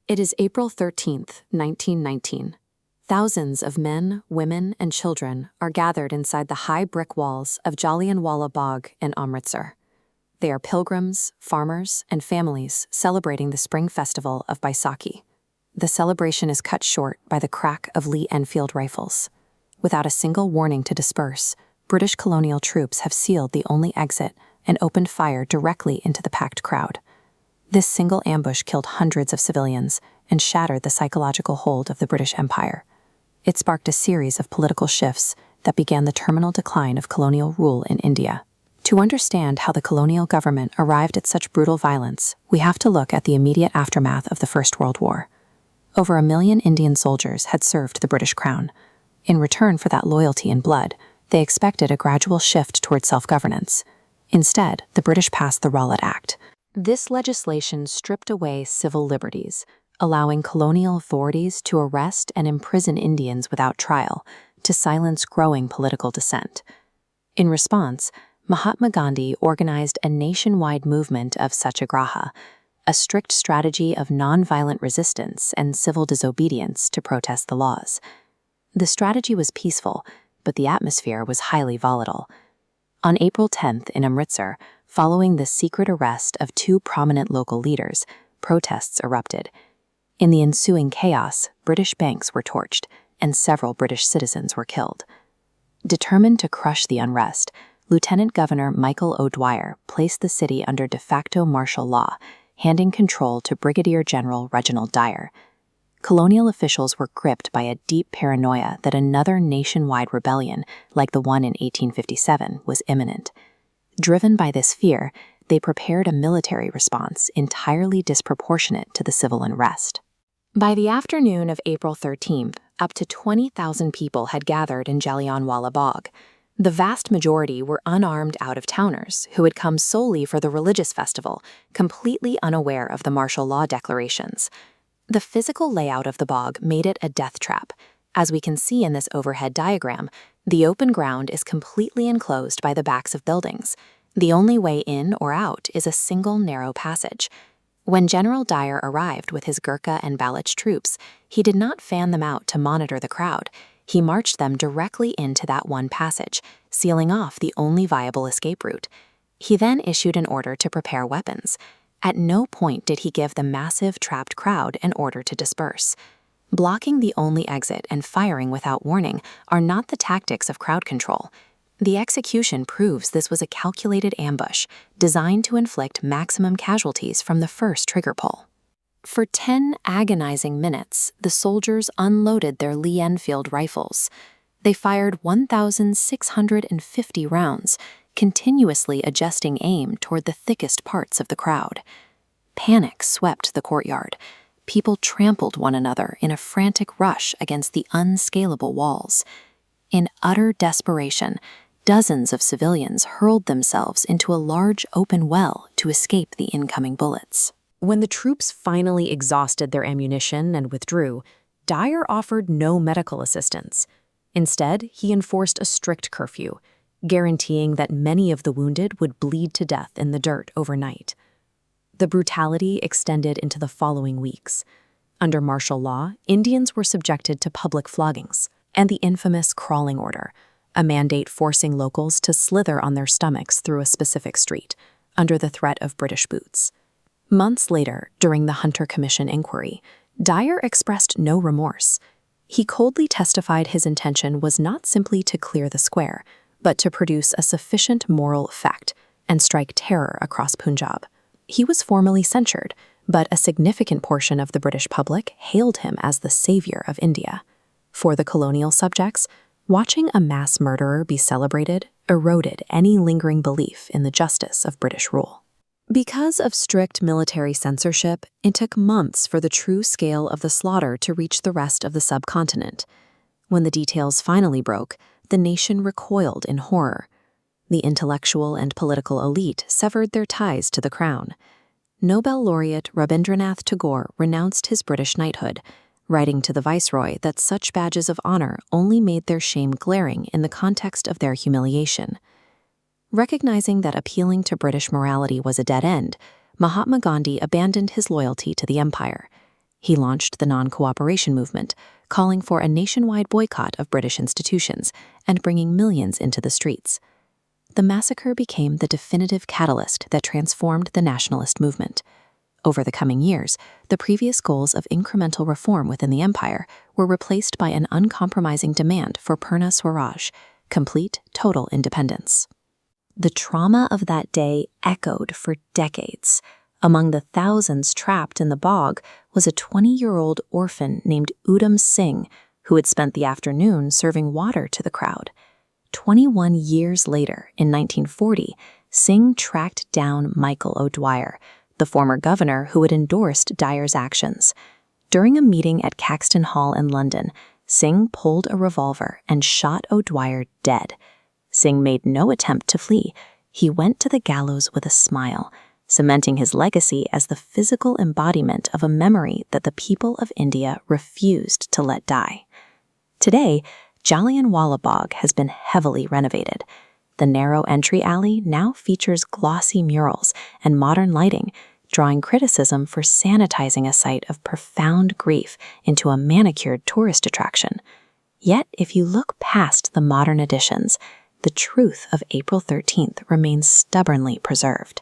It is April 13th, 1919. Thousands of men, women, and children are gathered inside the high brick walls of Jallianwala Bagh in Amritsar. They are pilgrims, farmers, and families celebrating the spring festival of Baisakhi. The celebration is cut short by the crack of Lee-Enfield rifles. Without a single warning to disperse, British colonial troops have sealed the only exit and opened fire directly into the packed crowd. This single ambush killed hundreds of civilians and shattered the psychological hold of the British Empire. It sparked a series of political shifts that began the terminal decline of colonial rule in India. To understand how the colonial government arrived at such brutal violence, we have to look at the immediate aftermath of the First World War. Over 1 million Indian soldiers had served the British Crown. In return for that loyalty and blood, they expected a gradual shift toward self-governance. Instead, the British passed the Rowlatt Act. This legislation stripped away civil liberties, allowing colonial authorities to arrest and imprison Indians without trial, to silence growing political dissent. In response, Mahatma Gandhi organized a nationwide movement of satyagraha, a strict strategy of nonviolent resistance and civil disobedience to protest the laws. The strategy was peaceful, but the atmosphere was highly volatile. On April 10th in Amritsar, following the secret arrest of 2 prominent local leaders, protests erupted. In the ensuing chaos, British banks were torched, and several British citizens were killed. Determined to crush the unrest, Lieutenant Governor Michael Dyer placed the city under de facto martial law, handing control to Brigadier-General Reginald Dyer. Colonial officials were gripped by a deep paranoia that another nationwide rebellion, like the one in 1857, was imminent. Driven by this fear, they prepared a military response entirely disproportionate to the civil unrest. By the afternoon of April 13th, up to 20,000 people had gathered in Jallianwala Bagh. The vast majority were unarmed out-of-towners who had come solely for the religious festival, completely unaware of the martial law declarations. The physical layout of the bog made it a death trap. As we can see in this overhead diagram, the open ground is completely enclosed by the backs of buildings. The only way in or out is a single narrow passage. When General Dyer arrived with his Gurkha and Baloch troops, he did not fan them out to monitor the crowd. He marched them directly into that one passage, sealing off the only viable escape route. He then issued an order to prepare weapons. At no point did he give the massive trapped crowd an order to disperse. Blocking the only exit and firing without warning are not the tactics of crowd control. The execution proves this was a calculated ambush designed to inflict maximum casualties from the first trigger pull. For 10 agonizing minutes, the soldiers unloaded their Lee-Enfield rifles. They fired 1,650 rounds, continuously adjusting aim toward the thickest parts of the crowd. Panic swept the courtyard. People trampled one another in a frantic rush against the unscalable walls. In utter desperation, dozens of civilians hurled themselves into a large open well to escape the incoming bullets. When the troops finally exhausted their ammunition and withdrew, Dyer offered no medical assistance. Instead, he enforced a strict curfew, guaranteeing that many of the wounded would bleed to death in the dirt overnight. The brutality extended into the following weeks. Under martial law, Indians were subjected to public floggings and the infamous crawling order, a mandate forcing locals to slither on their stomachs through a specific street, under the threat of British boots. Months later, during the Hunter Commission inquiry, Dyer expressed no remorse. He coldly testified his intention was not simply to clear the square, but to produce a sufficient moral effect and strike terror across Punjab. He was formally censured, but a significant portion of the British public hailed him as the savior of India. For the colonial subjects, watching a mass murderer be celebrated eroded any lingering belief in the justice of British rule. Because of strict military censorship, it took months for the true scale of the slaughter to reach the rest of the subcontinent. When the details finally broke, the nation recoiled in horror. The intellectual and political elite severed their ties to the crown. Nobel laureate Rabindranath Tagore renounced his British knighthood, writing to the viceroy that such badges of honor only made their shame glaring in the context of their humiliation. Recognizing that appealing to British morality was a dead end, Mahatma Gandhi abandoned his loyalty to the empire. He launched the non-cooperation movement, calling for a nationwide boycott of British institutions and bringing millions into the streets. The massacre became the definitive catalyst that transformed the nationalist movement. Over the coming years, the previous goals of incremental reform within the empire were replaced by an uncompromising demand for Purna Swaraj, complete, total independence. The trauma of that day echoed for decades. Among the thousands trapped in the bog was a 20-year-old orphan named Udham Singh, who had spent the afternoon serving water to the crowd. 21 years later, in 1940, Singh tracked down Michael O'Dwyer, the former governor who had endorsed Dyer's actions. During a meeting at Caxton Hall in London, Singh pulled a revolver and shot O'Dwyer dead. Singh made no attempt to flee. He went to the gallows with a smile, cementing his legacy as the physical embodiment of a memory that the people of India refused to let die. Today, Jallianwala Bagh has been heavily renovated. The narrow entry alley now features glossy murals and modern lighting, drawing criticism for sanitizing a site of profound grief into a manicured tourist attraction. Yet, if you look past the modern additions, the truth of April 13th remains stubbornly preserved.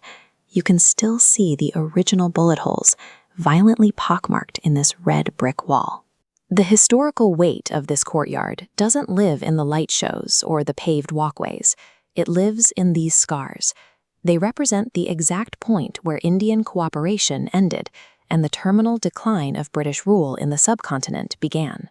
You can still see the original bullet holes, violently pockmarked in this red brick wall. The historical weight of this courtyard doesn't live in the light shows or the paved walkways. It lives in these scars. They represent the exact point where Indian cooperation ended and the terminal decline of British rule in the subcontinent began.